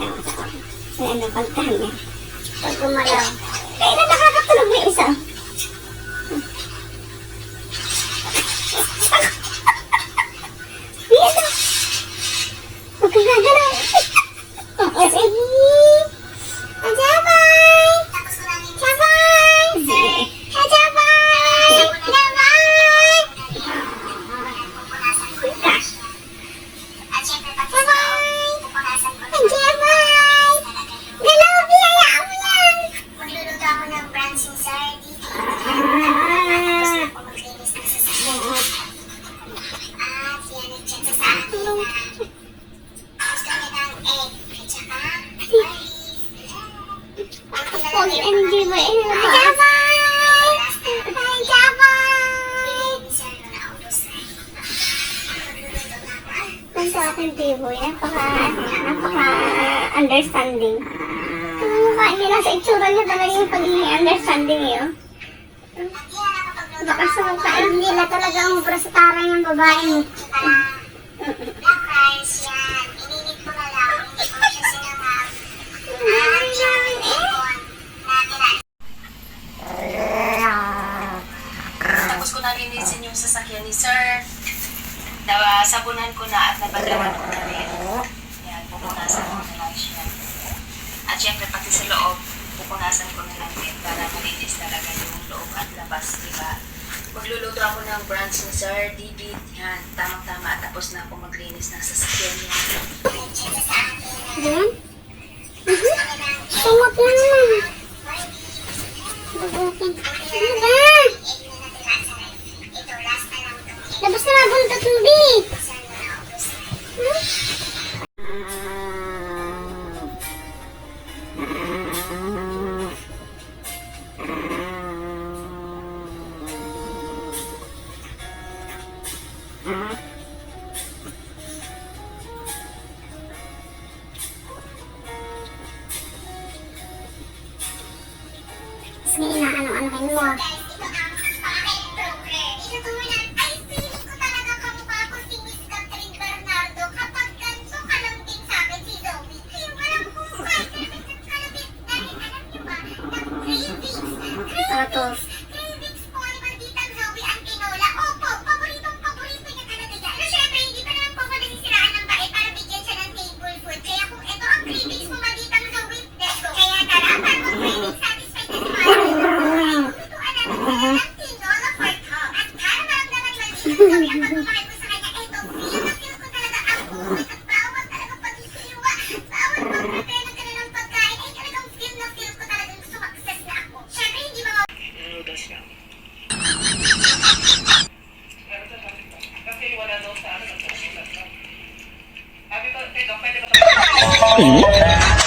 Ayan, napagtahan niya. Pag gumalaw. Kaya na nakakatulog na isa. Yan na. Huwag kang gagalaw. Kasi, Ajabay! Ajabay! Ajabay! Ajabay! Pogi ang Jabay! Jabay! Jabay! Kung sa ating Jabay, napaka-understanding. Yung mukha niya lang sa itsura niya talaga yung pagiging understanding eh. Baka sa mukha nila talagang ubra sa taray ng babae mo. Black rice yan. Ininit ko na lang. Hindi ko siya sinangag. Tapos ko na linisin yung sasakyan ni Sir. Sabunan ko na at nabagawan ko na rin. Yan, pupunasan ko na lang siya. At syempre pati sa loob, pupunasan ko na lang din para malinis talaga yung loob at labas, diba? Magluluto ako ng brunch ni Sir, David. Yan, tamang-tama. Tapos na ako maglinis ng sasakyan niya. Diyan? Tungot lang naman. Bagutin. Ano ba? Labas na mabunta tubig. Sige, inaano-anohin mo. Tapos, Ini